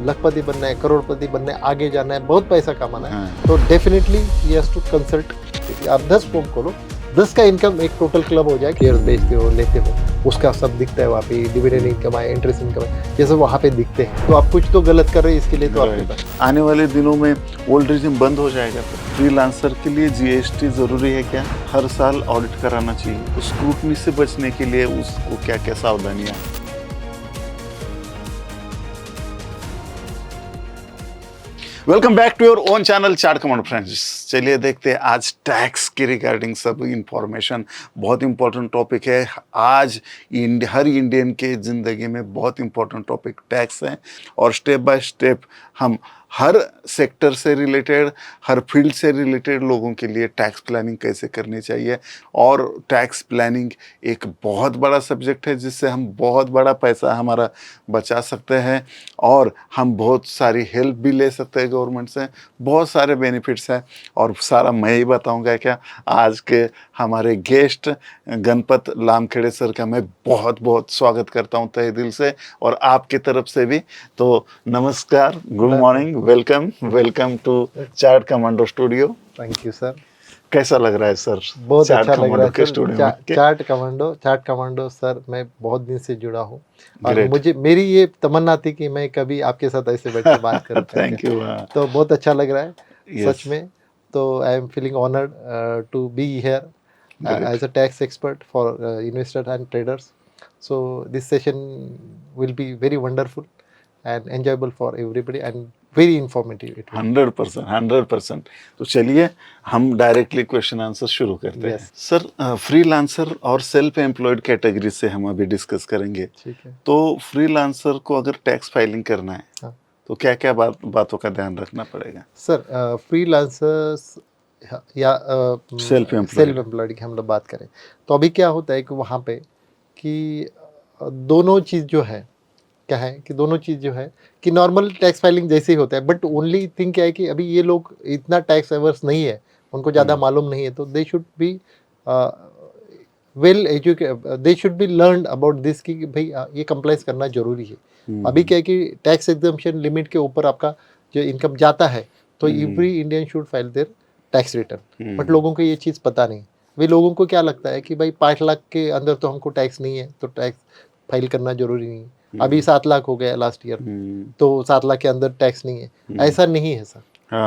लखपति बनना है, करोड़पति बनना है, आगे जाना है, बहुत पैसा कमाना है, हाँ। तो डेफिनेटली ये हैज टू कंसल्ट। आप 10 फॉर्म खोलो, 10 का इनकम एक टोटल क्लब हो जाए, शेयर बेचते हो, लेते हो, उसका सब दिखता है वहाँ पे, डिविडेंड इनकम है, इंटरेस्ट इनकम है, ये सब वहाँ पे दिखते हैं। तो आप कुछ तो गलत कर रहे हैं, इसके लिए तो आपके पास आने वाले दिनों में ओल्ड रिजिम बंद हो जाएगा, तो फ्रीलांसर के लिए जीएसटी जरूरी है क्या? हर साल ऑडिट कराना चाहिए। उस स्क्रूटनी से बचने के लिए उसको क्या क्या सावधानियां? Welcome back to your own channel chart commando friends. चलिए देखते हैं आज टैक्स के रिगार्डिंग सब इंफॉर्मेशन। बहुत इंपॉर्टेंट टॉपिक है आज। हर इंडियन के ज़िंदगी में बहुत इंपॉर्टेंट टॉपिक टैक्स है, और स्टेप बाय स्टेप हम हर सेक्टर से रिलेटेड, हर फील्ड से रिलेटेड लोगों के लिए टैक्स प्लानिंग कैसे करनी चाहिए। और टैक्स प्लानिंग एक बहुत बड़ा सब्जेक्ट है जिससे हम बहुत बड़ा पैसा हमारा बचा सकते हैं, और हम बहुत सारी हेल्प भी ले सकते हैं गवर्नमेंट से। बहुत सारे बेनिफिट्स हैं, और सारा मैं ही बताऊंगा क्या। आज के हमारे गेस्ट गणपत लामखेड़े सर का मैं बहुत बहुत स्वागत करता हूं तहे दिल से, और आपकी तरफ से भी। तो नमस्कार, good morning, welcome to chart commando studio. Thank you sir. कैसा लग रहा है सर? बहुत चार्ट अच्छा लग कमांडो रहा के है सर। स्टूडियो में चार्ट कमांडो सर, मैं बहुत दिन से जुड़ा हूँ, और Great. मेरी ये तमन्ना थी कि मैं कभी आपके साथ ऐसे बैठ के बात करूँ करके। Thank you. तो बहुत अच्छा लग रहा है Yes. सच में। तो I am feeling honoured to be here Great. as a tax expert for investors and traders. So this session will be very wonderful and enjoyable for everybody and very informative. It will. 100%। तो चलिए हम directly question answer शुरू करते हैं। Yes. Sir, freelancer और self employed category से हम अभी डिस्कस करेंगे। ठीक है। तो फ्रीलांसर को अगर टैक्स फाइलिंग करना है, हाँ। तो क्या क्या बातों का ध्यान रखना पड़ेगा? सर, फ्रीलांसर्स या सेल्फ एम्प्लॉयड की हम लोग बात करें, तो अभी क्या होता है कि वहाँ पे कि दोनों चीज़ जो है, क्या है कि दोनों चीज़ जो है कि नॉर्मल टैक्स फाइलिंग जैसे ही होता है, बट ओनली थिंग क्या है कि अभी ये लोग इतना टैक्स अवर्स नहीं है, उनको ज़्यादा मालूम नहीं है, तो they should be well educate, they should be learn about this कि भाई ये कंप्लाइंस करना जरूरी है। अभी क्या है कि टैक्स एग्जम्पशन लिमिट के ऊपर आपका जो इनकम जाता है, तो every Indian should file there tax return, but लोगों को ये चीज़ पता नहीं। वे लोगों को क्या लगता है कि भाई 5 लाख के अंदर तो हमको टैक्स नहीं है, तो टैक्स फाइल करना जरूरी नहीं है। अभी 7 लाख हो गया लास्ट ईयर, तो 7 लाख के अंदर टैक्स नहीं है, ऐसा नहीं है सर।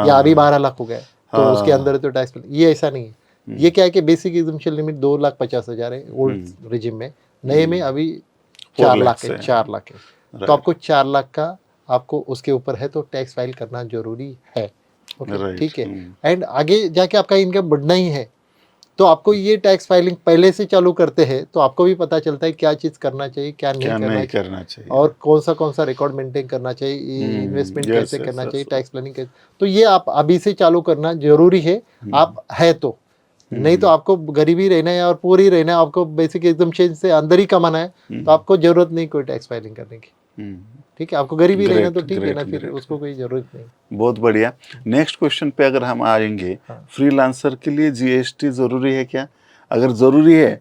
या अभी 12 लाख हो गया, तो उसके अंदर तो टैक्स, ये ऐसा नहीं है। ये क्या है कि बेसिक एग्जम्पशन लिमिट 2,50,000 है ओल्ड रिजिम में, नए में अभी 4 लाख है, 4 लाख है। तो आपको 4 लाख का आपको उसके ऊपर है, तो टैक्स फाइल करना जरूरी है। ओके, ठीक है। एंड आगे जाके आपका इनकम बढ़ना ही है, तो आपको ये टैक्स फाइलिंग पहले से चालू करते हैं, तो आपको भी पता चलता है क्या चीज़ करना चाहिए, क्या नहीं करना चाहिए, और कौन सा रिकॉर्ड मेंटेन करना चाहिए, इन्वेस्टमेंट कैसे करना चाहिए, टैक्स प्लानिंग कैसे। तो ये आप अभी से चालू करना जरूरी है, आप है तो। नहीं तो आपको गरीबी रहना है और पूरी रहना है, आपको बेसिक एग्जम्पशन से अंदर ही कमाना है, तो आपको जरूरत नहीं कोई टैक्स फाइलिंग करने की। ठीक है, आपको गरीबी रहना तो ठीक है ना, फिर उसको कोई जरूरत नहीं। बहुत बढ़िया। नेक्स्ट क्वेश्चन पे अगर हम आएंगे, फ्रीलांसर के लिए जीएसटी जरूरी है क्या? अगर जरूरी है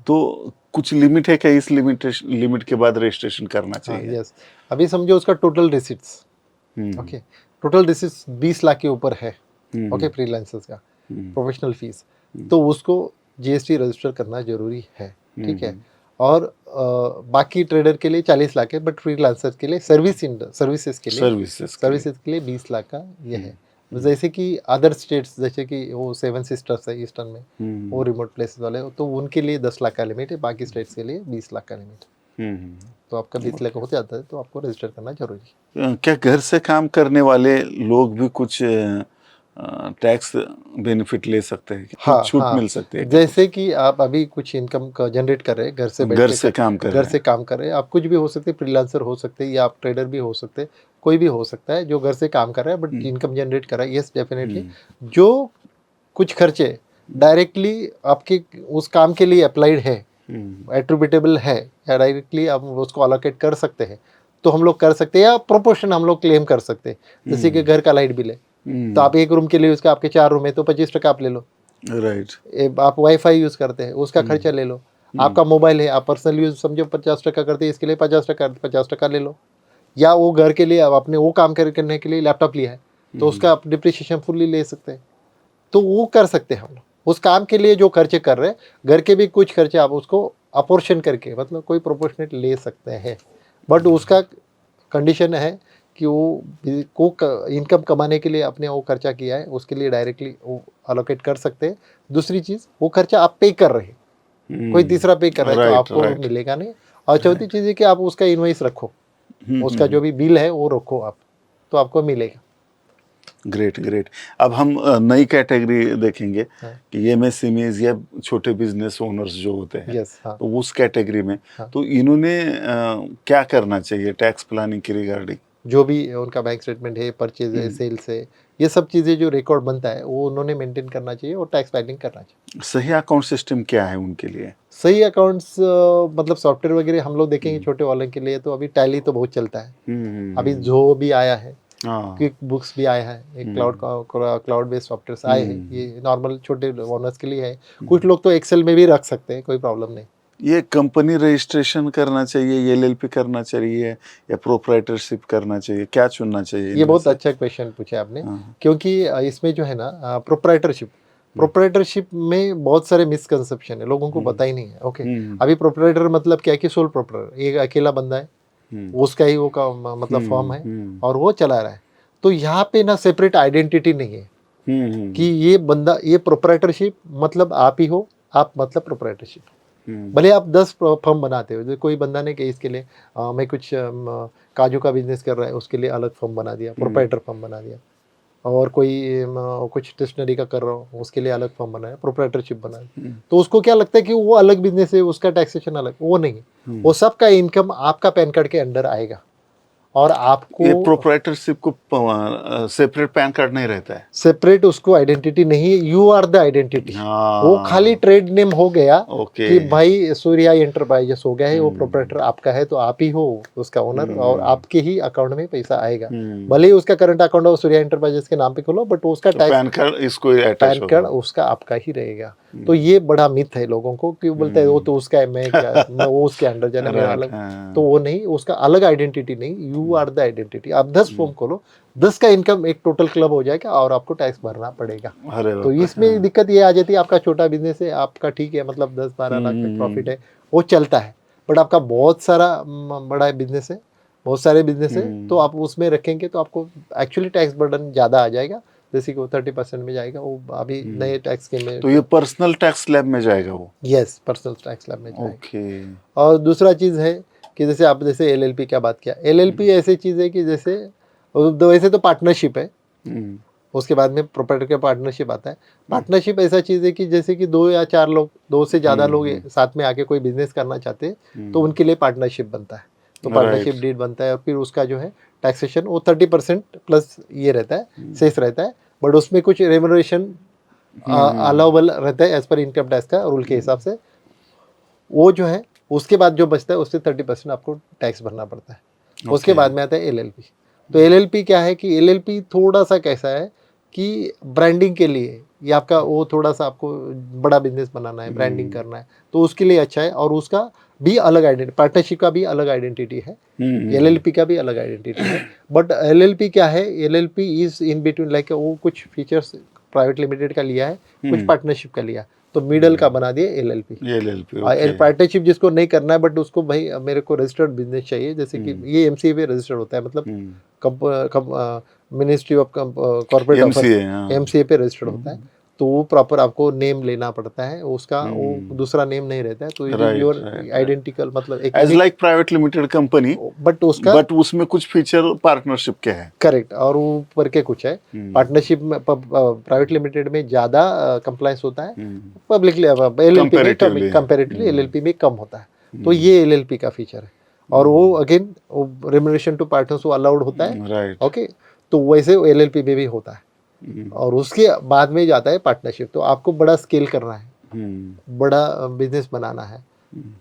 तो कुछ लिमिट है क्या? इस लिमिट के बाद रजिस्ट्रेशन करना चाहिए? यस, अभी समझो उसका total receipts, okay, total receipts 20 lakh के ऊपर है, ओके, फ्रीलांसर्स का प्रोफेशनल फीस, तो उसको जीएसटी रजिस्टर करना जरूरी है। ठीक है। और बाकी ट्रेडर के लिए 40 लाख है, बट फ्रीलांसर के लिए सर्विसेज के लिए 20 लाख का ये है। जैसे कि अदर स्टेट्स, जैसे कि वो 7 सिस्टर्स है ईस्टर्न में, वो रिमोट प्लेसेस वाले, तो उनके लिए 10 लाख का लिमिट है, बाकी स्टेट्स के लिए 20 लाख का लिमिट है। तो आपका 20 लाख हो जाता है, तो आपको रजिस्टर करना जरूरी है। क्या घर से काम करने वाले लोग भी कुछ टैक्स बेनिफिट ले सकते हैं? हाँ, छूट मिल सकती है? जैसे कि आप अभी कुछ इनकम का जनरेट कर रहे हैं, घर से काम कर रहे हैं, आप कुछ भी हो सकते हैं, फ्रीलांसर हो सकते हैं, या आप ट्रेडर भी हो सकते हैं, कोई भी हो सकता है जो घर से काम कर रहा है बट इनकम जनरेट कर रहा है। यस, डेफिनेटली जो कुछ खर्चे डायरेक्टली आपके उस काम के लिए अप्लाइड है, एट्रीब्यूटेबल है, या डायरेक्टली आप उसको अलोकेट कर सकते हैं, तो हम लोग कर सकते हैं, या प्रोपोर्शन हम लोग क्लेम कर सकते हैं। जैसे कि घर का लाइट बिल है, तो आप एक रूम के लिए उसका, आपके 4 रूम है, तो 25% आप ले लो। राइट। आप वाईफाई यूज करते हैं, उसका खर्चा ले लो। आपका मोबाइल है, आप पर्सनल यूज समझो 50% करते हैं, इसके लिए 50% ले लो। या वो घर के लिए अब आपने वो काम करने के लिए लैपटॉप लिया है तो उसका आप डिप्रिसिएशन फुल्ली ले सकते हैं, तो वो कर सकते हैं हम लोग। उस काम के लिए जो खर्चे कर रहे हैं, घर के भी कुछ खर्चे आप उसको अपोर्शन करके मतलब कोई प्रोपोर्शनेट ले सकते हैं, बट उसका कंडीशन है कि वो को इनकम कमाने के लिए आपने वो खर्चा किया है उसके लिए डायरेक्टली वो अलोकेट कर सकते हैं। दूसरी चीज़ वो खर्चा आप पे कर रहे हैं, कोई तीसरा पे कर रहा है तो राइट आपको राइट मिलेगा नहीं। और चौथी चीज़ है कि आप उसका इनवॉइस रखो, उसका जो भी बिल है वो रखो आप, तो आपको मिलेगा। Great great. अब हम नई कैटेगरी देखेंगे हाँ। कि एमएसएमईज या छोटे बिजनेस ओनर्स जो होते हैं, यस, हाँ तो उस कैटेगरी में हाँ। तो इन्होंने क्या करना चाहिए टैक्स प्लानिंग की रिगार्डिंग? जो भी उनका बैंक स्टेटमेंट है, परचेज है, सेल्स है, ये सब चीज़ें जो रिकॉर्ड बनता है वो उन्होंने मेंटेन करना चाहिए और टैक्स फाइलिंग करना चाहिए। सही अकाउंट सिस्टम क्या है उनके लिए? सही अकाउंट्स मतलब सॉफ्टवेयर वगैरह हम लोग देखेंगे छोटे वाले के लिए तो अभी टैली तो बहुत चलता है। अभी जो भी आया है, हाँ क्विक बुक्स भी आया है, एक क्लाउड बेस्ड सॉफ्टवेयर आए हैं, ये नॉर्मल छोटे ओनर्स के लिए है। कुछ लोग तो एक्सेल में भी रख सकते हैं, कोई प्रॉब्लम नहीं। ये कंपनी रजिस्ट्रेशन करना चाहिए, एलएलपी करना चाहिए या प्रोप्राइटरशिप करना चाहिए, क्या चुनना चाहिए ये इनमें बहुत से? अच्छा क्वेश्चन पूछा आपने, हाँ। क्योंकि इसमें जो है ना प्रोप्राइटरशिप में बहुत सारे मिसकंसेप्शन है, लोगों को पता ही नहीं है। ओके, अभी प्रोप्राइटर मतलब क्या कि सोल प्रोप्राइटर, एक अकेला बंदा है, उसका ही वो का मतलब फॉर्म है और वो चला रहा है। तो यहाँ पे ना सेपरेट आइडेंटिटी नहीं है कि ये बंदा, ये प्रोप्राइटरशिप मतलब आप ही हो, आप मतलब प्रोप्राइटरशिप। भले आप 10 फर्म बनाते हो, जो कोई बंदा ने कि इसके लिए मैं कुछ काजू का बिजनेस कर रहा है उसके लिए अलग फर्म बना दिया, प्रोप्राइटर फर्म बना दिया, और कोई कुछ स्टेशनरी का कर रहा हो उसके लिए अलग फर्म बनाया, प्रोप्राइटरशिप बनाया। तो उसको क्या लगता है कि वो अलग बिजनेस है, उसका टैक्सेशन अलग, वो नहीं है। वो सबका इनकम आपका पैन कार्ड के अंडर आएगा और ये आपको प्रोप्राइटरशिप को सेपरेट पैन कार्ड नहीं रहता है? सेपरेट उसको आइडेंटिटी नहीं है, यू आर द आइडेंटिटी। वो खाली हाँ ट्रेड नेम हो गया ओके। कि भाई सूर्या एंटरप्राइजेस हो गया है, वो प्रोप्राइटर आपका है तो आप ही हो उसका ओनर और आपके ही अकाउंट में पैसा आएगा। भले ही उसका करंट अकाउंट हो सूर्या एंटरप्राइजेस के नाम पे खोलो, बट उसका तो टैक्स पैन कार्ड इसको अटैच पैन कार्ड होगा। उसका आपका ही रहेगा। तो ये बड़ा मिथ है लोगों को कि बोलते हैं वो तो उसका है, मैं क्या, मैं वो उसके अंडर जाना मेरा राइट अलग। हाँ। तो वो नहीं, उसका अलग आइडेंटिटी नहीं, यू आर द आइडेंटिटी। आप 10 फॉर्म खोलो, 10 का इनकम एक टोटल क्लब हो जाएगा और आपको टैक्स भरना पड़ेगा। अरे तो बाप रे, इसमें दिक्कत ये आ जाती है, आपका छोटा बिजनेस है, आपका ठीक है मतलब 10-12 लाख में प्रॉफिट है, वो चलता है। बट आपका बहुत सारा बड़ा बिजनेस है, बहुत सारे बिजनेस है, तो आप उसमें रखेंगे तो आपको एक्चुअली टैक्स बर्डन ज़्यादा आ जाएगा, जैसे कि वो 30% में जाएगा, वो अभी नए टैक्स स्कीम में। तो ये पर्सनल टैक्स स्लैब में जाएगा वो? यस, पर्सनल टैक्स स्लैब में जाएगा। ओके। और दूसरा चीज़ है कि जैसे आप जैसे एलएलपी क्या बात किया, एलएलपी ऐसी चीज़ है कि जैसे वैसे तो पार्टनरशिप है, उसके बाद में प्रोप्राइटर का पार्टनरशिप आता है। पार्टनरशिप ऐसा चीज़ है कि जैसे कि 2 या 4 लोग, 2 से ज़्यादा लोग साथ में आके कोई बिजनेस करना चाहते हैं तो उनके लिए पार्टनरशिप बनता है। तो पार्टनरशिप डीड बनता है और फिर उसका जो है टैक्सेशन वो 30% प्लस ये रहता है, सेस रहता है, बट उसमें कुछ रेम्युनरेशन अलाउबल रहता है एज पर इनकम टैक्स का रूल के हिसाब से। वो जो है उसके बाद जो बचता है उससे 30% आपको टैक्स भरना पड़ता है। उसके बाद में आता है एलएलपी। तो एलएलपी क्या है कि एलएलपी थोड़ा सा कैसा है कि ब्रांडिंग के लिए, ये आपका वो थोड़ा सा आपको बड़ा बिजनेस बनाना है, ब्रांडिंग करना है, तो उसके लिए अच्छा है। और उसका भी अलग आइडेंटिटी, पार्टनरशिप का भी अलग आइडेंटिटी है, एलएलपी का भी अलग आइडेंटिटी है। बट एलएलपी क्या है, LLP is in between, like वो कुछ फीचर्स प्राइवेट लिमिटेड का लिया है, कुछ पार्टनरशिप का लिया, तो मिडल का बना दिया एलएलपी। एलएलपी पार्टनरशिप जिसको नहीं करना है बट उसको भाई मेरे को रजिस्टर्ड बिजनेस चाहिए, जैसे कि ये एमसीए पे रजिस्टर्ड होता है, मतलब ministry of corporate affairs, MCA पे रजिस्टर्ड होता है, तो वो प्रॉपर आपको नेम लेना पड़ता है उसका, वो दूसरा नेम नहीं रहता है, तो इट इज योर आइडेंटिकल, मतलब एक as like private limited company, but उसका बट उसमें कुछ फीचर पार्टनरशिप के हैं। करेक्ट, और ऊपर के कुछ है। पार्टनरशिप में प्राइवेट लिमिटेड में ज़्यादा कंप्लायंस होता है, पब्लिक एलएलपी में कंपैरेटिवली एलएलपी में कम होता है। तो ये एलएलपी का फीचर है, और वो अगेन रेम्युनरेशन टू पार्टनर्स वो अलाउड होता है, राइट। ओके। तो वैसे एलएलपी में भी होता है, और उसके बाद में जाता है पार्टनरशिप। तो आपको बड़ा स्केल करना है, बड़ा बिजनेस बनाना है,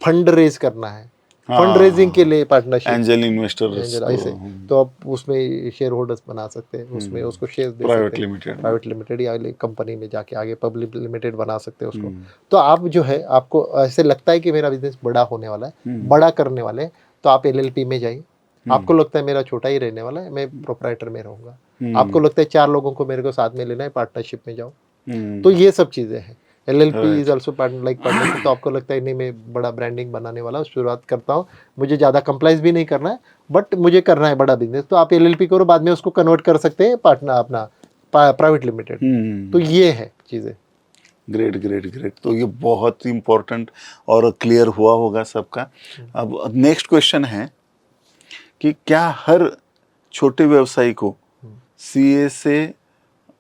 फंड रेज करना है, फंड रेजिंग के लिए पार्टनरशिप, एंजल इन्वेस्टर्स ऐसे, तो आप उसमें शेयर होल्डर्स बना सकते हैं, उसमें उसको शेयर दे सकते हैं, प्राइवेट लिमिटेड या कंपनी में जाके आगे पब्लिक लिमिटेड बना सकते हैं उसको। तो आप जो है, आपको ऐसे लगता है कि मेरा बिजनेस बड़ा होने वाला है, बड़ा करने वाले हैं, तो आप एलएलपी में जाइए। आपको लगता है मेरा छोटा ही रहने वाला है, मैं प्रोप्राइटर में रहूंगा, हम्म, आपको लगता है 4 लोगों को मेरे को साथ में लेना है, पार्टनरशिप में जाओ, हम्म, तो ये सब चीज़ें हैं। LLP is Right. Also partnership, तो आपको लगता है नहीं मैं बड़ा ब्रांडिंग बनाने वाला हूँ, शुरुआत करता हूँ, मुझे ज़्यादा कंप्लाइंस भी नहीं करना है, बट मुझे करना है बड़ा बिजनेस, तो आप एलएलपी करो, बाद में उसको कन्वर्ट कर सकते हैं पार्टनर अपना प्राइवेट लिमिटेड। तो ये है चीज़ें। Great great great. तो ये बहुत इम्पोर्टेंट और क्लियर हुआ होगा सबका। अब नेक्स्ट क्वेश्चन है कि क्या हर छोटे व्यवसायी को सीए से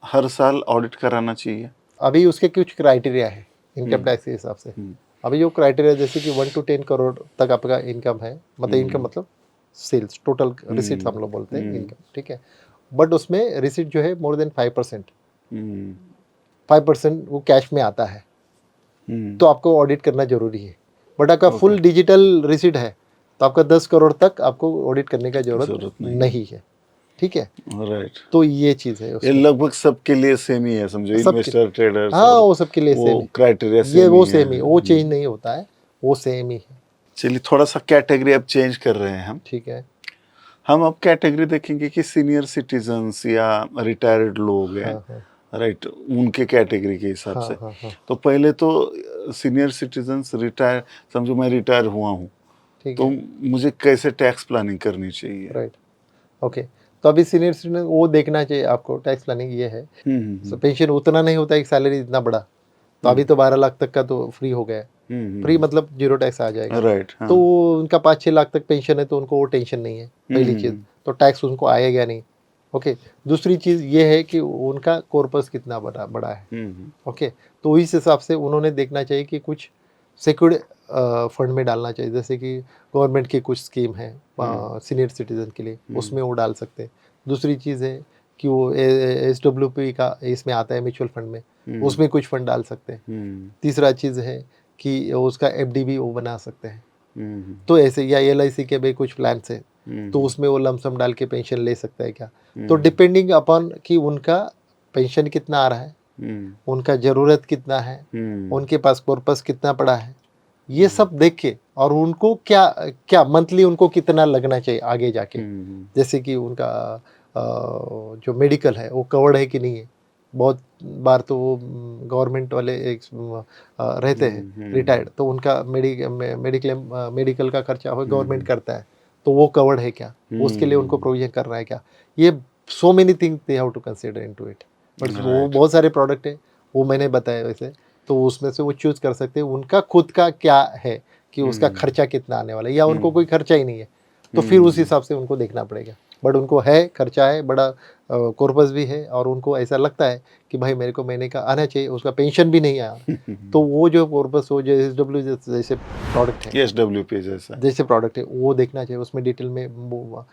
हर साल ऑडिट कराना चाहिए? अभी उसके कुछ क्राइटेरिया है इनकम टैक्स के हिसाब से। हम्म, अभी जो क्राइटेरिया जैसे कि 1 to 10 करोड़ तक आपका इनकम है, मतलब इनकम मतलब सेल्स, टोटल रिसीट्स हम लोग बोलते हैं इनकम, ठीक है, बट उसमें रिसीट जो है मोर देन 5%, हम्म, 5% वो कैश में आता है, हम्म, तो आपको ऑडिट करना जरूरी है। बट आपका Okay. फुल डिजिटल रिसीट है तो आपका 10 करोड़ तक आपको ऑडिट करने का जरूरत जरूरत नहीं। नहीं है, ठीक है। राइट। तो ये चीज़ है ये उसमें, लगभग सबके लिए सेम ही है, समझो सबके, इन्वेस्टर ट्रेडर्स हाँ और वो सबके लिए वो सेम है, क्राइटेरिया ये सेम वो ही है। सेम ही, वो चेंज नहीं होता है, वो सेम ही है, चलिए थोड़ा सा कैटेगरी अब चेंज कर रहे हैं हम। ठीक है। हम अब कैटेगरी देखेंगे कि सीनियर सिटीजन्स या रिटायर्ड लोग हैं, हाँ हाँ राइट, उनके कैटेगरी के हिसाब हाँ से। हाँ हाँ, तो पहले तो सीनियर सिटीजन्स रिटायर, समझो मैं रिटायर हुआ हूँ, ठीक तो है, मुझे कैसे टैक्स प्लानिंग करनी चाहिए? Right, okay. तो अभी सीनियर सिटीजन वो देखना चाहिए आपको, टैक्स प्लानिंग ये है, हम्म, पेंशन उतना नहीं होता है, एक सैलरी इतना बड़ा, तो अभी तो 12 लाख तक का तो फ्री हो गया है, फ्री मतलब जीरो टैक्स आ जाएगा, राइट, तो हाँ, उनका 5-6 लाख तक पेंशन है, तो उनको वो टेंशन नहीं है, पहली चीज़, तो टैक्स उनको आएगा नहीं, ओके। दूसरी चीज़ ये है कि उनका कॉर्पस कितना बड़ा बड़ा है, ओके। तो इस हिसाब से उन्होंने देखना चाहिए कि कुछ सिक्योर्ड फंड में डालना चाहिए, जैसे कि गवर्नमेंट की कुछ स्कीम है सीनियर सिटीजन के लिए, उसमें वो डाल सकते हैं। दूसरी चीज़ है कि वो SWP का इसमें आता है म्यूचुअल फंड में, उसमें कुछ फंड डाल सकते हैं। तीसरा चीज़ है कि उसका FD भी वो बना सकते हैं, तो ऐसे, या LIC के भी कुछ प्लान्स है, तो उसमें वो लमसम डाल के पेंशन ले सकता है क्या, तो डिपेंडिंग अपॉन कि उनका पेंशन कितना आ रहा है, उनका ज़रूरत कितना है, उनके पास कॉर्पस कितना पड़ा है, ये सब देख के, और उनको क्या क्या मंथली उनको कितना लगना चाहिए आगे जाके, जैसे कि उनका जो मेडिकल है वो कवर्ड है कि नहीं है। बहुत बार तो वो गवर्नमेंट वाले एक रहते हैं रिटायर्ड, तो उनका मेडिकल का खर्चा गवर्नमेंट करता है, तो वो कवर्ड है क्या, उसके लिए उनको प्रोविजन कर रहा है क्या, ये so many things they have to consider into it. But वो राइट, बहुत सारे प्रोडक्ट है, वो मैंने बताया वैसे, तो उसमें से वो चूज कर सकते हैं उनका खुद का क्या है, कि उसका खर्चा कितना आने वाला है, या उनको कोई खर्चा ही नहीं है, तो फिर उस हिसाब से उनको देखना पड़ेगा। बट उनको है, खर्चा है, बड़ा कॉर्पस भी है, और उनको ऐसा लगता है कि भाई मेरे को महीने का आना चाहिए, उसका पेंशन भी नहीं आया, तो वो जो कॉर्पस हो, जो SW जैसे प्रोडक्ट है, SWP जैसा। जैसे प्रोडक्ट है वो देखना चाहिए, उसमें डिटेल में वो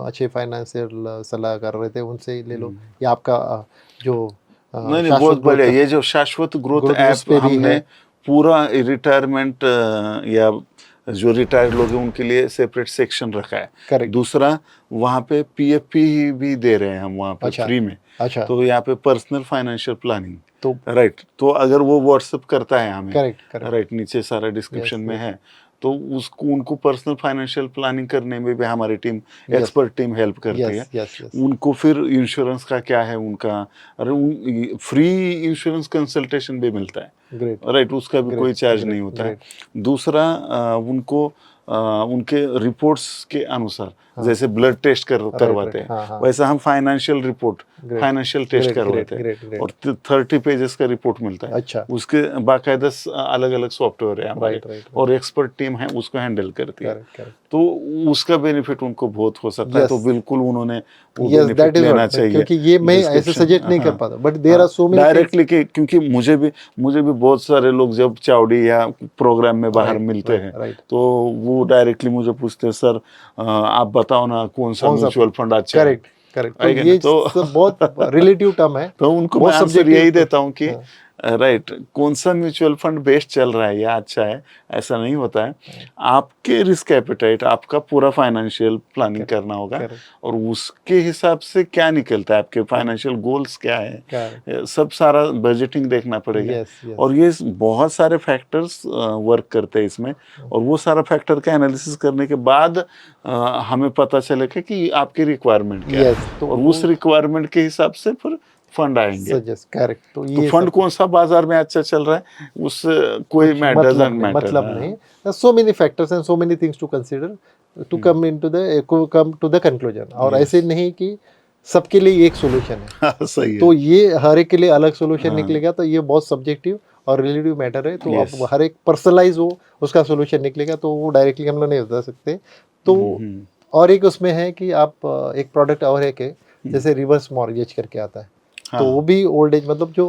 अच्छे फाइनेंशियल सलाहकार रहते हैं, उनसे ले लो, या आपका जो नहीं नहीं, बहुत शाश्वत ग्रोथ बढ़िया। का ये जो शाश्वत ग्रोथ ग्रोथ उस ऐप पे भी हमने है, पूरा रिटायरमेंट या जो रिटायर्ड लोग हैं उनके लिए सेपरेट सेक्शन रखा है। करेक्ट, दूसरा, वहाँ पे PFP भी दे रहे हैं हम वहाँ पे अच्छा फ्री में। अच्छा, तो यहाँ पे पर्सनल फाइनेंशियल प्लानिंग, तो राइट, तो अगर वो व्हाट्सअप करता है हमें, करेक्ट करेक्ट, राइट, नीचे सारा डिस्क्रिप्शन यस में यस है, तो उसको उनको पर्सनल फाइनेंशियल प्लानिंग करने में भी हमारी team, yes expert team help करती है। यस यस यस, उनको फिर इंश्योरेंस का क्या है उनका, अरे फ्री इंश्योरेंस कंसल्टेशन भी मिलता है, ग्रेट राइट, उसका भी ग्रेट कोई चार्ज नहीं ग्रेट होता है। ग्रेट, दूसरा, उनको उनके रिपोर्ट्स के अनुसार, हाँ, जैसे ब्लड टेस्ट राइट करवाते राइट, हैं, हाँ हाँ, वैसा हम financial report, great financial test great great करवाते हैं, ग्रेट ग्रेट, और 30 पेजेस का रिपोर्ट मिलता है। अच्छा, उसके बाकायदा अलग अलग सॉफ्टवेयर है हमारे, राइट राइट राइट, और एक्सपर्ट टीम है उसको हैंडल करती है, करेक्ट करेक्ट, तो उसका बेनिफिट उनको बहुत हो सकता है। तो यस बिल्कुल उन्होंने वो यस, दैट बेनिफिट इज लेना व्हाट, चाहिए। क्योंकि ये मैं ऐसे डिस्क्रिप्शन, सजेस्ट नहीं कर हाँ पाता, बट देयर हाँ, are so many things, directly क्योंकि मुझे भी बहुत सारे लोग जब चावड़ी या प्रोग्राम में बाहर राइट मिलते राइट हैं, राइट, तो वो डायरेक्टली मुझे पूछते हैं, सर आप बताओ ना कौन सा कौन सा, म्यूचुअल फंड अच्छा है, करेक्ट करेक्ट, तो है क्या ना? ये तो सब बहुत रिलेटिव टर्म है, तो उनको मैं बहुत आंसर सब्जेक्टिव, यही देता हूँ कि हाँ राइट, कौन सा म्यूचुअल फंड बेस्ट चल रहा है या अच्छा है, ऐसा नहीं होता है। आपके रिस्क एपेटाइट, आपका पूरा फाइनेंशियल प्लानिंग करना होगा करेक्ट और उसके हिसाब से क्या निकलता है, आपके फाइनेंशियल गोल्स क्या है, करेक्ट सब सारा बजेटिंग देखना पड़ेगा। यस यस और ये बहुत सारे फैक्टर्स वर्क करते हैं इसमें, और वो सारा फैक्टर का एनालिसिस करने के बाद हमें पता चलेगा कि आपकी रिक्वायरमेंट क्या है, यस तो और वो उस रिक्वायरमेंट के हिसाब से फिर फंड आएंगे। सजेस्ट करेक्ट तो तो ये फंड सब कौन सा बाजार में अच्छा चल रहा है, उस कोई कुछ डजंट मैटर। मतलब नहीं so many factors and so many things to consider to come into the come to the conclusion और Yes. ऐसे नहीं कि सबके लिए एक सॉल्यूशन है सही है। तो ये हर एक के लिए अलग सॉल्यूशन हाँ। निकलेगा तो ये बहुत सब्जेक्टिव और रिलेटिव मैटर है तो Yes. अब हर एक पर्सनलाइज हो उसका सॉल्यूशन निकलेगा तो वो डायरेक्टली हम लोग नहीं बता सकते तो और एक उसमें है कि आप एक प्रोडक्ट और है कि जैसे रिवर्स मॉर्गेज करके आता है तो वो भी ओल्ड एज मतलब जो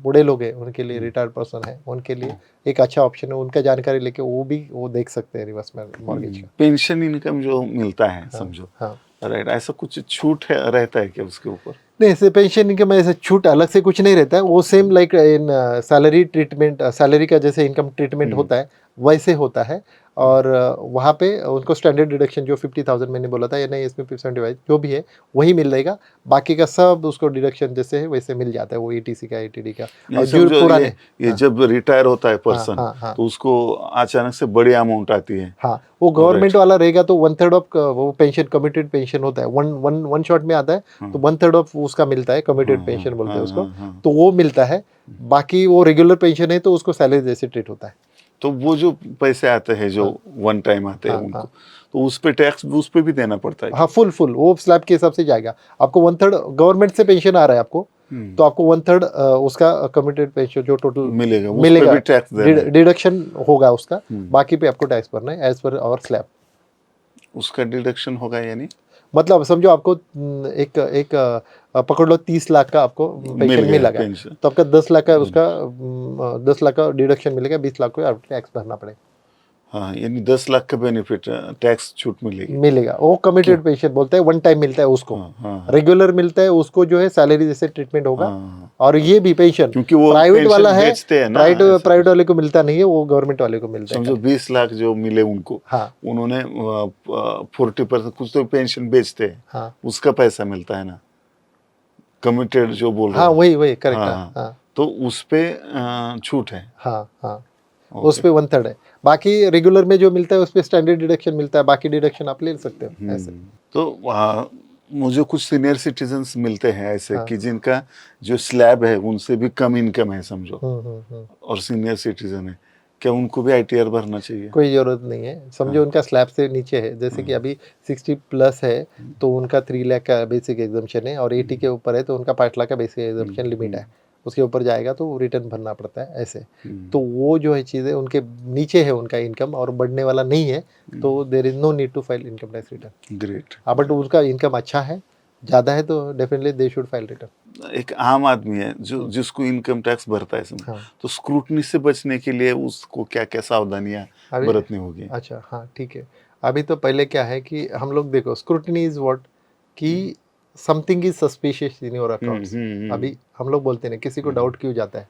बूढ़े लोग हैं उनके लिए रिटायर्ड पर्सन है उनके लिए एक अच्छा ऑप्शन है उनका जानकारी लेके वो भी वो देख सकते हैं रिवर्स मॉर्गेज का पेंशन इनकम जो मिलता है, समझो, हाँ राइट, ऐसा कुछ छूट है, रहता है क्या उसके ऊपर? नहीं ऐसे पेंशन इनकम ऐसे छूट अलग से कुछ नहीं रहता है वो same like in salary treatment salary का जैसे इनकम ट्रीटमेंट होता है वैसे होता है और वहाँ पे उनको स्टैंडर्ड डिडक्शन जो 50,000 मैंने बोला था या नहीं इसमें 75 जो भी है वही मिल जाएगा बाकी का सब उसको डिडक्शन जैसे है वैसे मिल जाता है वो ETC का ATD का नहीं, और जो समझो पुराने ये जब रिटायर होता है हाँ पर्सन, हाँ हाँ तो उसको अचानक से बड़ी अमाउंट आती है। हाँ वो गवर्नमेंट वाला रहेगा तो 1/3 ऑफ वो पेंशन कमिटेड पेंशन होता है वन शॉट में आता है तो 1/3 ऑफ उसका मिलता है कमिटेड पेंशन बोलते हैं उसको तो वो मिलता है बाकी वो रेगुलर पेंशन है तो उसको सैलरी जैसे ट्रीट होता है तो वो जो पैसे आते हैं जो वन टाइम आते हैं हाँ, उनको, हाँ। तो उस पे टैक्स उस पे भी देना पड़ता है? हाँ फुल वो स्लैब के हिसाब से जाएगा आपको 1/3 गवर्नमेंट से पेंशन आ रहा है आपको तो आपको 1/3 उसका कमिटेड पेंशन जो टोटल मिलेगा, उस पे मिलेगा भी टैक्स देना है? डिडक्शन होगा उसका बाकी पे आपको टैक्स भरना है एज पर आवर स्लैब उसका डिडक्शन होगा यानी मतलब समझो आपको एक एक पकड़ लो 30 लाख का आपको मिल पेंशन गया मिलेगा पेंशन। तो आपका 10 लाख का उसका 10 लाख का डिडक्शन मिलेगा 20 लाख को आपको टैक्स भरना पड़ेगा हाँ, यानी 10 लाख का बेनिफिट, टैक्स छूट मिलेगी। मिलेगा वो कमिटेड पेंशन बोलते हैं वन टाइम मिलता है उसको हाँ, रेगुलर मिलता है उसको जो है सैलरी जैसे ट्रीटमेंट होगा हाँ, और ये भी पेंशन क्योंकि वो प्राइवेट पेंशन वाला है बेचते हैं ना, प्राइवेट ऐसा प्राइवेट वाले को मिलता नहीं है वो गवर्नमेंट वाले को मिलता है समझो 20 लाख जो मिले उनको, हाँ उन्होंने 40% कुछ तो पेंशन बेचते हैं, हाँ उसका पैसा मिलता है ना, कमिटेड जो बोल रहे हाँ हो। वही करेक्ट हाँ, हाँ हाँ तो उस पे छूट है। हाँ हाँ उस ओके। पे 1/3 है बाकी रेगुलर में जो मिलता है उस पे स्टैंडर्ड डिडक्शन मिलता है बाकी डिडक्शन आप ले सकते हो ऐसे तो मुझे कुछ सीनियर सिटीजन्स मिलते हैं ऐसे हाँ कि जिनका जो स्लैब है उनसे भी कम इनकम है, समझो, हम्म। और सीनियर सिटीजन है, क्या उनको भी ITR भरना चाहिए? कोई जरूरत नहीं है समझो उनका स्लैब से नीचे है जैसे कि अभी 60 प्लस है तो उनका 3 लाख का बेसिक एग्जाम्पशन है और 80 के ऊपर है तो उनका 5 लाख का बेसिक एग्जाम्पशन लिमिट है उसके ऊपर जाएगा तो रिटर्न भरना पड़ता है ऐसे तो वो जो है चीज़ें उनके नीचे है उनका इनकम और बढ़ने वाला नहीं है तो there is no need to file income tax return great. But उसका इनकम अच्छा है ज़्यादा है तो definitely they should file return एक आम आदमी है जो जिसको इनकम टैक्स भरता है समझो, हाँ तो स्क्रूटनी से बचने के लिए उसको क्या क्या सावधानियां अभी बरतनी होगी? अच्छा हाँ ठीक है अभी तो पहले क्या है कि हम लोग देखो स्क्रूटनी इज व्हाट कि something is suspicious in your accounts अभी हम लोग बोलते हैं ना किसी को डाउट क्यों जाता है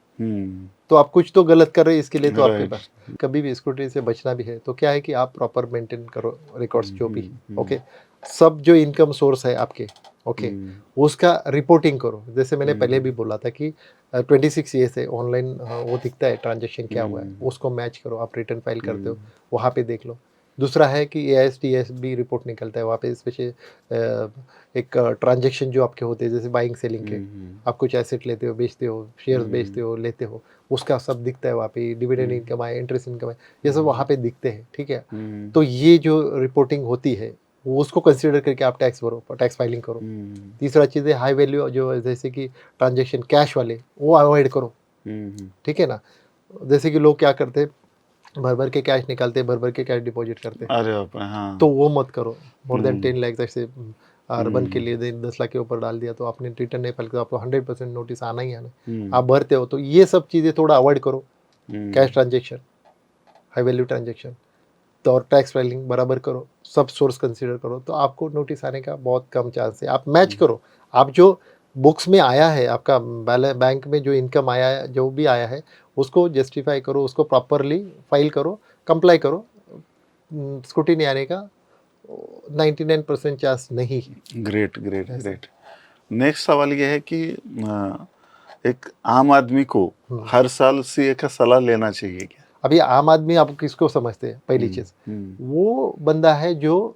तो आप कुछ तो गलत कर रहे हैं इसके लिए तो आपके राइट। पास कभी भी स्क्रूटनी से बचना भी है तो क्या है कि आप प्रॉपर मेंटेन करो रिकॉर्ड्स जो भी ओके सब जो इनकम सोर्स है आपके ओके उसका रिपोर्टिंग करो जैसे मैंने पहले भी बोला था कि 26 ये से ऑनलाइन वो दिखता है ट्रांजेक्शन क्या हुआ है उसको मैच करो आप रिटर्न फाइल करते हो वहाँ पे देख लो दूसरा है कि AIS भी रिपोर्ट निकलता है वहाँ पे स्पेशल एक ट्रांजेक्शन जो आपके होते हैं जैसे बाइंग सेलिंग के आप कुछ एसेट लेते हो बेचते हो शेयर्स बेचते हो लेते हो उसका सब दिखता है वहाँ पे डिविडेंड इनकम है इंटरेस्ट इनकम है ये सब वहाँ पे दिखते हैं ठीक है तो ये जो रिपोर्टिंग होती है वो उसको कंसिडर करके आप टैक्स भरो टैक्स फाइलिंग करो तीसरा चीज़ है हाई वैल्यू जो जैसे कि ट्रांजेक्शन कैश वाले वो अवॉइड करो ठीक है ना जैसे कि लोग क्या करते हैं भर के कैश निकालते भर के कैश डिपॉजिट करते अरे बाप रे, हाँ। तो वो मत करो मोर देन 10 लाख जैसे अर्बन के लिए 10 लाख के ऊपर डाल दिया तो आपने रिटर्न नहीं फाइल किया आपको 100% नोटिस आना ही आना आप भरते हो तो ये सब चीज़ें थोड़ा अवॉइड करो cash transaction high value transaction तो और टैक्स फाइलिंग बराबर करो सब सोर्स कंसीडर करो तो आपको नोटिस आने का बहुत कम चांस है आप मैच करो आप जो बुक्स में आया है, आपका बैंक में जो इनकम आया है, जो भी आया है, उसको जस्टिफाई करो, उसको प्रॉपरली फाइल करो, कंप्लाई करो। स्क्रूटिनी आने का 99% चांस नहीं है। Great great great. नेक्स्ट सवाल ये है कि एक आम आदमी को हर साल सीए का सलाह लेना चाहिए क्या? अभी आम आदमी आप किसको समझते हैं? पहली चीज, वो बंदा है जो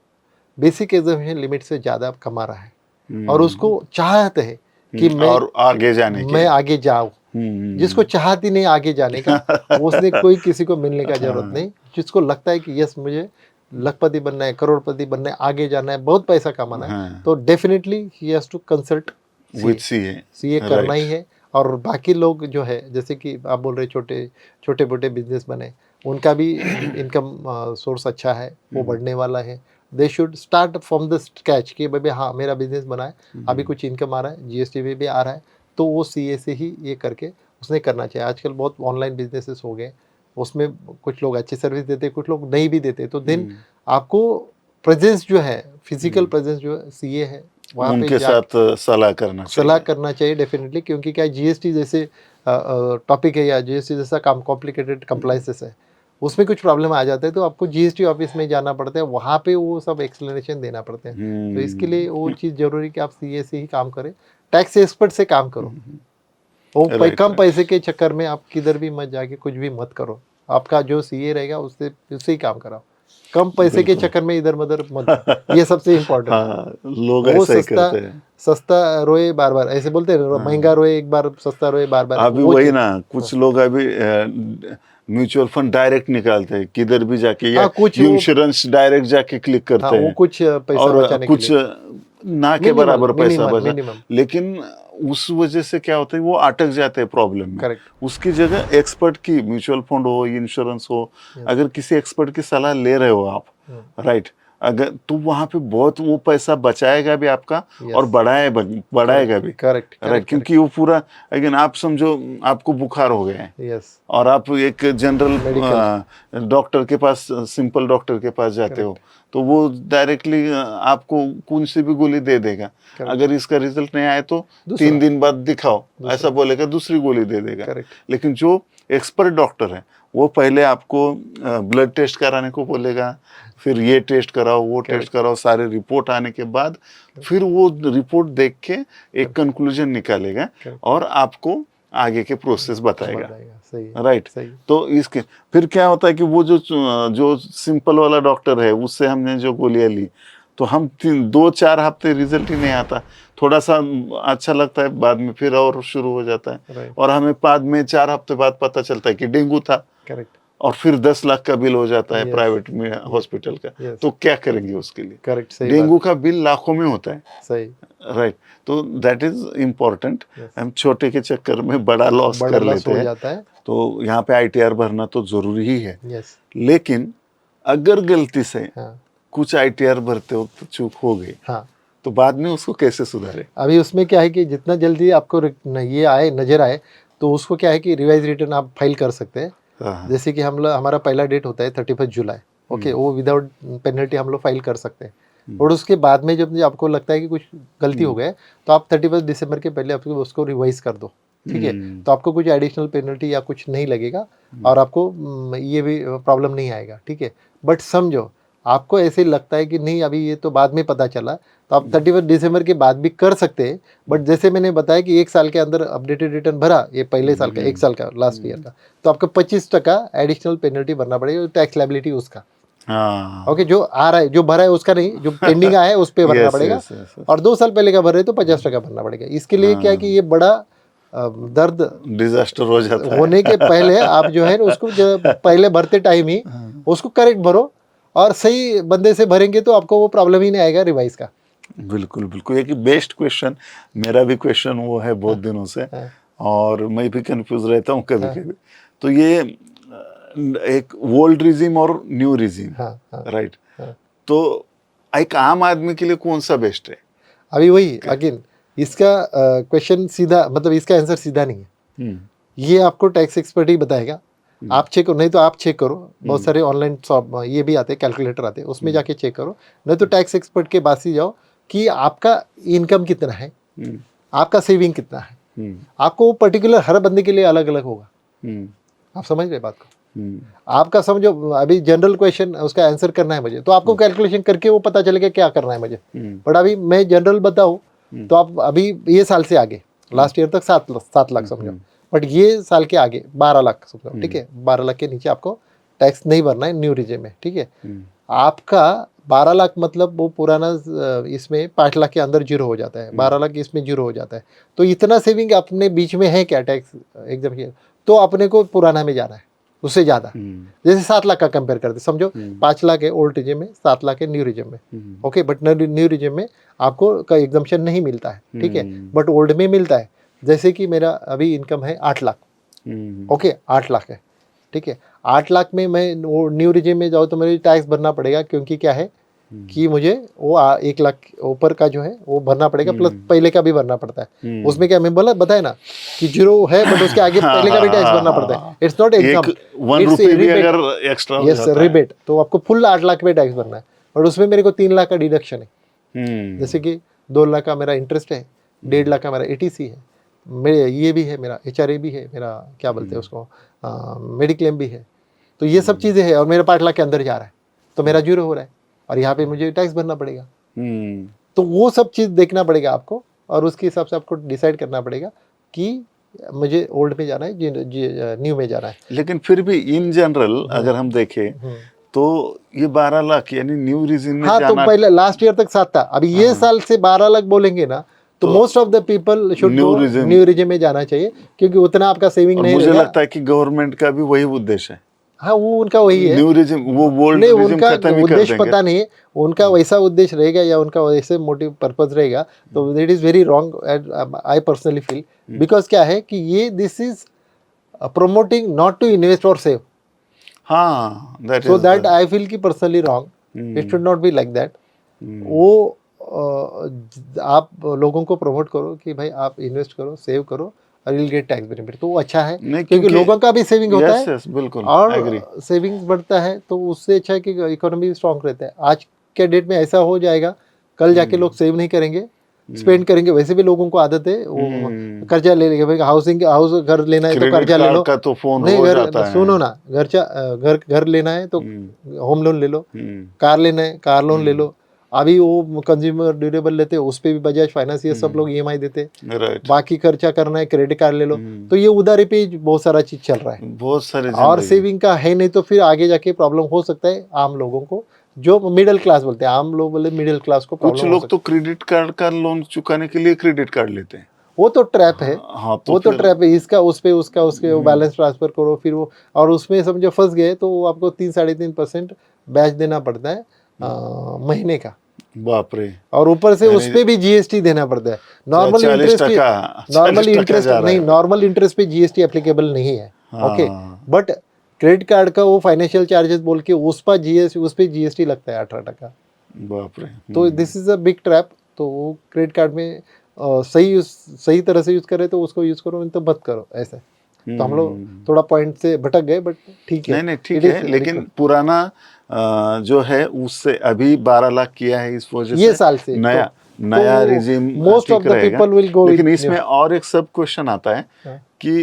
बेसिक एग्जामिनेशन लिमिट से ज़्यादा कमा रहा है और उसको चाहते है कि और आगे जाने के मैं आगे जाऊँ। जिसको चाहती नहीं आगे जाने का, उसने कोई किसी को मिलने का जरूरत नहीं। जिसको लगता है कि यस मुझे लखपति बनना है, करोड़पति बनना है, आगे जाना है, बहुत पैसा कमाना है, तो डेफिनेटली ही has to consult with CA. CA करना ही है। और बाकी लोग जो है, जैसे कि आप बोल रहे छोटे मोटे बिजनेस बने, उनका भी इनकम सोर्स अच्छा है, वो बढ़ने वाला है। They should start from the scratch कि भाई हाँ मेरा बिजनेस बना है, अभी कुछ इनकम आ रहा है, जीएसटी भी आ रहा है, तो वो सीए से ही ये करके उसने करना चाहिए। आजकल बहुत ऑनलाइन बिजनेसेस हो गए, उसमें कुछ लोग अच्छी सर्विस देते, कुछ लोग नहीं भी देते, तो देन आपको प्रेजेंस जो है, फिजिकल प्रेजेंस जो है सीए है, वहाँ पे उनके साथ सलाह करना चाहिए डेफिनेटली। क्योंकि क्या जीएसटी जैसे टॉपिक है या जीएसटी जैसा काम कॉम्प्लिकेटेड कंप्लाइंसेस है, उसमें कुछ प्रॉब्लम आ जाता है तो आपको जीएसटी ऑफिस में जाना पड़ता है, वहाँ पे वो सब एक्सप्लेनेशन देना पड़ते हैं। तो इसके लिए वो चीज़ जरूरी कि आप सीए से ही काम करें, टैक्स एक्सपर्ट से काम करो। वो कम पैसे के चक्कर में आप किधर भी मत जाके कुछ भी मत करो। आपका जो सीए रहेगा उससे ही काम कराओ, कम पैसे के चक्कर में इधर उधर मत। ये सबसे इम्पोर्टेंट। हाँ, लोग ऐसा ही करते हैं। सस्ता रोए बार बार, ऐसे बोलते हैं, महंगा रोए एक बार, सस्ता रोए बार बार। अभी वही ना, कुछ लोग अभी म्यूचुअल फंड डायरेक्ट निकालते हैं किधर भी जाके, या कुछ इंश्योरेंस डायरेक्ट जाके क्लिक करते हैं, वो कुछ पैसा और बचाने कुछ के लिए ना के बराबर पैसा बचा, मिनिमम। लेकिन उस वजह से क्या होता है, वो अटक जाते हैं प्रॉब्लम में। करेक्ट। उसकी जगह एक्सपर्ट की, म्यूचुअल फंड हो, इंश्योरेंस हो, अगर किसी एक्सपर्ट की सलाह ले रहे हो आप, राइट, अगर तो वहां पे बहुत वो पैसा बचाएगा भी आपका और बढ़ाएगा भी। करेक्ट राइट, क्योंकि वो पूरा, अगर आप समझो आपको बुखार हो गया है और आप एक जनरल डॉक्टर के पास, सिंपल डॉक्टर के पास जाते हो, तो वो डायरेक्टली आपको कौन सी भी गोली दे देगा। अगर इसका रिजल्ट नहीं आए तो 3 दिन बाद दिखाओ, ऐसा बोलेगा, दूसरी गोली दे देगा। लेकिन जो एक्सपर्ट डॉक्टर है, वो पहले आपको ब्लड टेस्ट कराने को बोलेगा, फिर ये टेस्ट कराओ, वो टेस्ट कराओ, सारे रिपोर्ट आने के बाद फिर वो रिपोर्ट देख के एक कंक्लूजन निकालेगा और आपको आगे के प्रोसेस बताएगा। राइट। तो इसके फिर क्या होता है कि वो जो सिंपल वाला डॉक्टर है, उससे हमने जो गोलियां ली, तो हम 2-4 हफ्ते रिजल्ट ही नहीं आता, थोड़ा सा अच्छा लगता है, बाद में फिर और शुरू हो जाता है, और हमें बाद में 4 हफ्ते बाद पता चलता है कि डेंगू था। और फिर 10 लाख का बिल हो जाता है प्राइवेट में हॉस्पिटल का। तो क्या करेंगे उसके लिए? डेंगू का बिल लाखों में होता है। सही। राइट। तो दैट इज इम्पोर्टेंट। हम छोटे के चक्कर में बड़ा लॉस कर लेते हैं। तो यहाँ पे आईटीआर भरना तो जरूरी ही है। लेकिन अगर गलती से कुछ आईटीआर भरते हो तो चूक हो गई, तो बाद में उसको कैसे सुधारे? अभी उसमें क्या है कि जितना जल्दी आपको ये आए, नजर आए, तो उसको क्या है कि रिवाइज रिटर्न आप फाइल कर सकते हैं। जैसे कि हमारा पहला डेट होता है 31 जुलाई, ओके, वो विदाउट पेनल्टी हम लोग फाइल कर सकते हैं। और उसके बाद में जब आपको लगता है कि कुछ गलती हो गया, तो आप 31 दिसंबर के पहले आपको उसको रिवाइज कर दो, ठीक है, तो आपको कुछ एडिशनल पेनल्टी या कुछ नहीं लगेगा और आपको ये भी प्रॉब्लम नहीं आएगा, ठीक है। बट समझो आपको ऐसे लगता है कि नहीं अभी ये तो बाद में पता चला, तो आप 31 दिसंबर के बाद भी कर सकते हैं। बट जैसे मैंने बताया कि 1 साल के अंदर अपडेटेड रिटर्न भरा, ये पहले साल का, 1 साल का, लास्ट ईयर का, तो आपको 25% एडिशनल पेनल्टी भरना पड़ेगा, टैक्स लायबिलिटी उसका। ओके, जो आ रहा है, जो भरा है उसका नहीं, जो पेंडिंग आया है उस पर भरना पड़ेगा। और 2 साल पहले का भर रहे तो 50% भरना पड़ेगा। इसके लिए क्या है कि ये बड़ा दर्द डिजास्टर हो जाता है। होने के पहले आप जो है उसको पहले भरते टाइम ही उसको करेक्ट भरो, और सही बंदे से भरेंगे तो आपको वो प्रॉब्लम ही नहीं आएगा रिवाइज का। बिल्कुल बिल्कुल। एक बेस्ट क्वेश्चन, मेरा भी क्वेश्चन वो है बहुत दिनों से, और मैं भी कंफ्यूज रहता हूँ कभी कभी। तो ये एक ओल्ड रिजिम और न्यू रिजिम, राइट, तो एक आम आदमी के लिए कौन सा बेस्ट है? अभी वही अगेन इसका क्वेश्चन सीधा, मतलब इसका आंसर सीधा नहीं है। ये आपको टैक्स एक्सपर्ट ही बताएगा। आप चेक करो, नहीं तो आप चेक करो, बहुत सारे ऑनलाइन ये भी आते हैं, कैलकुलेटर आते हैं, उसमें जाके चेक करो, नहीं तो टैक्स एक्सपर्ट के पास ही जाओ कि आपका इनकम कितना है, आपका सेविंग कितना है, हम्म, आपको पर्टिकुलर हर बंदे के लिए अलग अलग होगा। हम्म, आप समझ रहे बात को? हम्म, आपका समझो अभी जनरल क्वेश्चन उसका आंसर करना है मुझे, तो आपको कैलकुलेशन करके वो पता चलेगा क्या करना है मुझे। हम्म, बट अभी मैं जनरल बताऊँ तो आप अभी ये साल से आगे लास्ट ईयर तक 7 लाख समझो, बट ये साल के आगे 12 लाख समझो, ठीक है। 12 लाख के नीचे आपको टैक्स नहीं भरना है न्यू रिजिम में, ठीक है। आपका 12 लाख मतलब वो पुराना इसमें 5 लाख के अंदर जीरो हो जाता है, 12 लाख इसमें जीरो हो जाता है। तो इतना सेविंग अपने बीच में है क्या टैक्स एग्जाम, तो अपने को पुराना में जाना है उससे ज़्यादा। जैसे 7 लाख का कंपेयर करते समझो, 5 लाख है ओल्ड रिजिम में, 7 लाख है न्यू रिजिम में, ओके। बट न्यू रिजिम में आपको का एग्जाम्पशन नहीं मिलता है, ठीक है, बट ओल्ड में मिलता है। जैसे कि मेरा अभी इनकम है 8 लाख, ओके, 8 लाख है, ठीक है। 8 लाख में मैं न्यू रिजिम में जाऊँ तो मुझे टैक्स भरना पड़ेगा, क्योंकि क्या है कि मुझे वो 1 लाख ऊपर का जो है वो भरना पड़ेगा, प्लस पहले का भी भरना पड़ता है। उसमें क्या मैं बोला बताया ना कि जीरो है, बट उसके आगे पहले का भी टैक्स भरना पड़ता है। इट्स नॉट एग्जाम, 1 रुपये भी अगर एक्स्ट्रा हो यस जाता है, रिबेट, तो आपको फुल 8 लाख पे टैक्स भरना है। और उसमें मेरे को 3 लाख का डिडक्शन है, जैसे कि 2 लाख का मेरा इंटरेस्ट है, 1.5 लाख का मेरा एटीसी है, मेरे ये भी है, मेरा HRA भी है, मेरा क्या बोलते हैं उसको, मेडिक्लेम भी है। तो ये सब चीज़ें हैं, और मेरा 5 लाख के अंदर जा रहा है, तो मेरा जीरो हो रहा है, और यहाँ पे मुझे टैक्स भरना पड़ेगा। तो वो सब चीज़ देखना पड़ेगा आपको, और उसके हिसाब से आपको डिसाइड करना पड़ेगा कि मुझे ओल्ड में जाना है, न्यू में जाना है। लेकिन फिर भी इन जनरल अगर हम देखें तो ये 12 लाख यानी न्यू रिजिम में हाँ, तो जाना, पहले लास्ट ईयर तक 7 था, अभी ये साल से 12 लाख बोलेंगे ना, तो most of the people should new go regime. New regime में जाना चाहिए, क्योंकि उतना आपका सेविंग और नहीं मुझे रहेगा। लगता है कि गवर्नमेंट का भी वही उद्देश्य है, हाँ, वो उनका वही है। न्यू रिजिम, वो ओल्ड नहीं, रिजिम उनका खत्म ही कर उद्देश्य देंगे। पता नहीं है, उनका वैसा उद्देश्य रहेगा या उनका वैसे मोटिव पर्पस रहेगा, तो that is very wrong, I personally feel. Because क्या है कि ये this is promoting not to invest or save, हाँ, that so is that the- I feel कि personally wrong, it should not be like that। वो आप लोगों को प्रमोट करो कि भाई आप इन्वेस्ट करो, सेव करो, और विल गेट टैक्स बेनिफिट, तो वो अच्छा है, नहीं, क्योंकि लोगों का भी सेविंग होता यस है, यस बिल्कुल एग्री। और सेविंग्स बढ़ता है, तो उससे अच्छा है कि इकोनॉमी स्ट्रांग रहता है। आज के डेट में ऐसा हो जाएगा, कल जाके लोग सेव नहीं करेंगे, स्पेंड करेंगे। वैसे भी लोगों को आदत है वो कर्जा ले लेंगे, भाई हाउस घर लेना है तो क्रेडिट कर्जा ले कार्ड लो, का तो फोन नहीं हो घर जाता है। सुनो ना, घर लेना है तो होम लोन ले लो, कार लेना है कार लोन ले लो। अभी वो कंज्यूमर ड्यूरेबल लेते हैं, उस पे भी बजाज फाइनेंस ये सब लोग EMI देते हैं। राइट, बाकी खर्चा करना है क्रेडिट कार्ड ले लो, तो ये उधारी पे बहुत सारा चीज चल रहा है, बहुत सारी और जिंदगी। सेविंग का है नहीं, तो फिर आगे जाके प्रॉब्लम हो सकता है आम लोगों को, जो मिडिल क्लास बोलते हैं, आम लोग बोले मिडिल क्लास को कुछ प्रॉब्लम हो लोग सकता तो क्रेडिट कार्ड का लोन चुकाने के लिए क्रेडिट कार्ड लेते हैं। है। वो तो ट्रैप है, हाँ, तो वो तो फिर ट्रैप है, इसका उस पे उसका उसके वो बैलेंस ट्रांसफर करो, फिर वो, और उसमें समझो फंस गए तो वो आपको 3-3.5% ब्याज देना पड़ता है महीने का, बाप रे, और ऊपर से उस यानी पे भी GST देना पड़ता है। नॉर्मल 40% इंटरेस्ट पे, 40% जा रहा है। नॉर्मल इंटरेस्ट पे GST एप्लीकेबल नहीं है, ओके। हाँ, बट क्रेडिट कार्ड का वो फाइनेंशियल चार्जेस बोल के उस पे GST लगता है 18%। बाप रे। तो this is a big trap. तो वो क्रेडिट कार्ड में सही तरह से यूज करे तो उसको यूज करो, नहीं तो मत करो ऐसे। तो हम लोग थोड़ा पॉइंट से भटक गए, बट ठीक है। नहीं नहीं ठीक है, लेकिन पुराना जो है उससे अभी 12 लाख किया है, इस वजह ये से साल से नया रिजिम मोस्ट ऑफ ठीक द रहेगा। पीपल विल गो लेकिन विद इसमें और एक सब क्वेश्चन आता है कि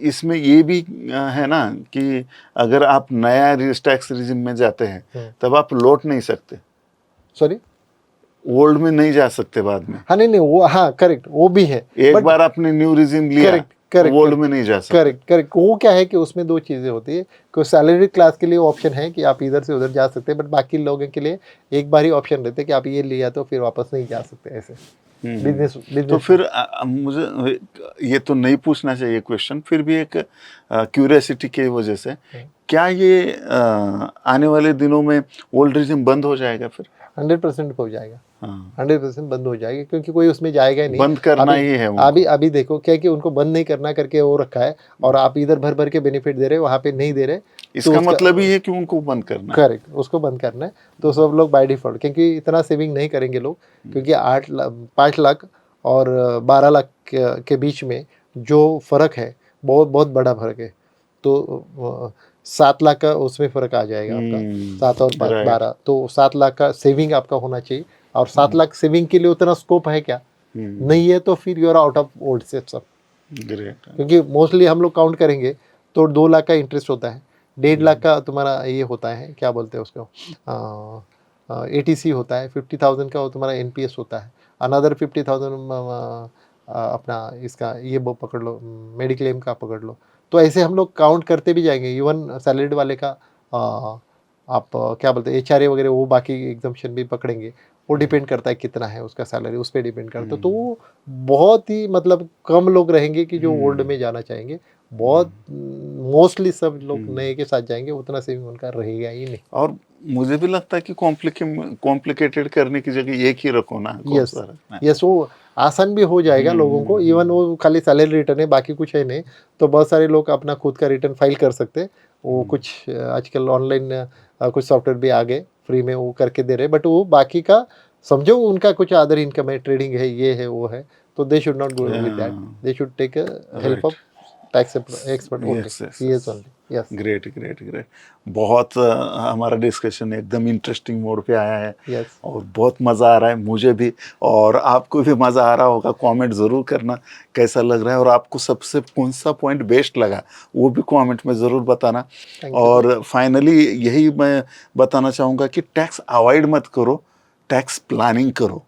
इसमें ये भी है ना कि अगर आप नया टैक्स रिजिम में जाते हैं तब आप लौट नहीं सकते, सॉरी ओल्ड में नहीं जा सकते बाद में। हाँ, नहीं वो, हाँ करेक्ट, वो भी है। एक बार आपने न्यू रिजिम लिया, ओल्ड में नहीं जा सकते। करेक्ट। वो क्या है कि उसमें दो चीज़ें होती है, कोई सैलरी क्लास के लिए ऑप्शन है कि आप इधर से उधर जा सकते हैं, बट बाकी लोगों के लिए एक बार ही ऑप्शन रहते हैं कि आप ये लिया तो फिर वापस नहीं जा सकते ऐसे। बिजनेस तो फिर मुझे ये तो नहीं पूछना चाहिए क्वेश्चन, फिर भी एक क्यूरियोसिटी की वजह से, क्या ये आने वाले दिनों में ओल्ड रिजिम बंद हो जाएगा फिर? 100% हो जाएगा, हाँ, 100% बंद हो जाएगा, क्योंकि कोई उसमें जाएगा ही नहीं। बंद करना ही है उनको। अभी देखो क्या कि उनको बंद नहीं करना करके वो रखा है, और आप इधर भर भर के बेनिफिट दे रहे हो, वहाँ पे नहीं दे रहे। इसका मतलब ही है कि उनको बंद करना है। करेक्ट, उसको बंद करना है। तो सब लोग बाय डिफॉल्ट, क्योंकि इतना सेविंग नहीं करेंगे लोग, क्योंकि 5 लाख और 12 लाख के बीच में जो फ़र्क है बहुत बहुत बड़ा फ़र्क है। तो 7 लाख का उसमें फ़र्क आ जाएगा आपका, 7 और 12, तो 7 लाख का सेविंग आपका होना चाहिए। और 7 लाख सेविंग के लिए उतना स्कोप है क्या? नहीं है तो फिर you are out of old system. Great. क्योंकि मोस्टली हम लोग काउंट करेंगे तो 2 लाख का इंटरेस्ट होता है, 1.5 लाख का तुम्हारा ये होता है, क्या बोलते हैं उसको, ATC होता है, 50,000 का वो तुम्हारा NPS होता है, अनदर 50,000 अपना इसका ये वो पकड़ लो, मेडिक्लेम का पकड़ लो। तो ऐसे हम लोग काउंट करते भी जाएंगे। इवन सैलरीड वाले का आप क्या बोलते हैं HRA वगैरह वो बाकी एग्जम्पशन भी पकड़ेंगे, वो डिपेंड करता है कितना है उसका सैलरी, उस पर डिपेंड करता है। तो वो बहुत ही मतलब कम लोग रहेंगे कि जो ओल्ड में जाना चाहेंगे, बहुत मोस्टली सब लोग नए के साथ जाएंगे, उतना सेविंग उनका रहेगा ही नहीं। और मुझे भी लगता है कि कॉम्प्लिकेटेड करने की जगह एक ही रखो ना, कौन यस सा रखना है। यस, वो आसान भी हो जाएगा लोगों को। इवन वो खाली सैलरी रिटर्न है, बाकी कुछ है नहीं, तो बहुत सारे लोग अपना खुद का रिटर्न फाइल कर सकते हैं। वो कुछ आजकल ऑनलाइन कुछ सॉफ्टवेयर भी आ गए फ्री में, वो करके दे रहे हैं। बट वो बाकी का समझो उनका कुछ अदर इनकम है, ट्रेडिंग है, ये है वो है, तो they should not go with that, they should take help of tax expert only, yes yes CS only. Yes great great great. बहुत हमारा डिस्कशन एकदम इंटरेस्टिंग मोड पे आया है यस और बहुत मज़ा आ रहा है मुझे भी, और आपको भी मज़ा आ रहा होगा। कमेंट ज़रूर करना कैसा लग रहा है, और आपको सबसे कौन सा पॉइंट बेस्ट लगा वो भी कमेंट में ज़रूर बताना। Thank you. और फाइनली यही मैं बताना चाहूँगा कि टैक्स अवॉइड मत करो, टैक्स प्लानिंग करो।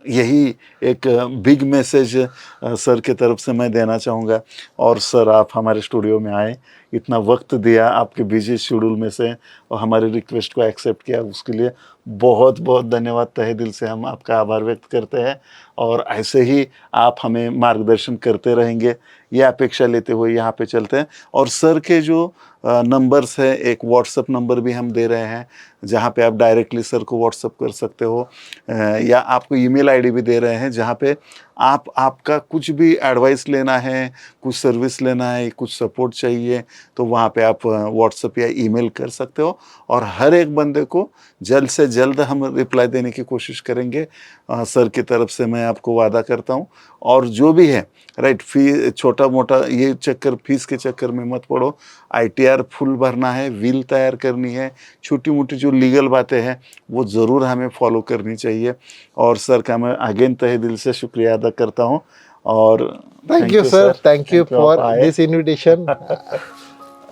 यही एक बिग मैसेज सर के तरफ से मैं देना चाहूँगा। और सर आप हमारे स्टूडियो में आए, इतना वक्त दिया आपके बिजी शेड्यूल में से, और हमारी रिक्वेस्ट को एक्सेप्ट किया, उसके लिए बहुत बहुत धन्यवाद। तहे दिल से हम आपका आभार व्यक्त करते हैं, और ऐसे ही आप हमें मार्गदर्शन करते रहेंगे, ये अपेक्षा लेते हुए यहाँ पे चलते हैं। और सर के जो नंबर्स है, एक व्हाट्सअप नंबर भी हम दे रहे हैं जहाँ पे आप डायरेक्टली सर को व्हाट्सअप कर सकते हो, या आपको ईमेल आईडी भी दे रहे हैं जहाँ पे आप आपका कुछ भी एडवाइस लेना है, कुछ सर्विस लेना है, कुछ सपोर्ट चाहिए, तो वहाँ पे आप व्हाट्सअप या ईमेल कर सकते हो। और हर एक बंदे को जल्द से जल्द हम रिप्लाई देने की कोशिश करेंगे, सर की तरफ से मैं आपको वादा करता हूँ। और जो भी है राइट, फी छोटा मोटा ये चक्कर, फीस के चक्कर में मत पड़ो। ITR फुल भरना है, विल तैयार करनी है, छोटी मोटी जो लीगल बातें हैं वो ज़रूर हमें फॉलो करनी चाहिए। और सर का मैं अगेन तहे दिल से शुक्रिया अदा करता हूँ। और thank you sir, thank you आप फॉर आए। This invitation.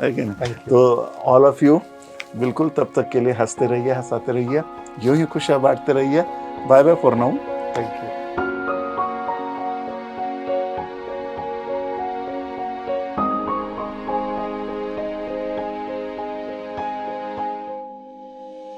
Again, thank you. तो ऑल ऑफ यू बिल्कुल तब तक के लिए हंसते रहिए, हंसाते रहिए, यूं ही खुशियाँ बांटते रहिए। Bye bye for now. Thank you.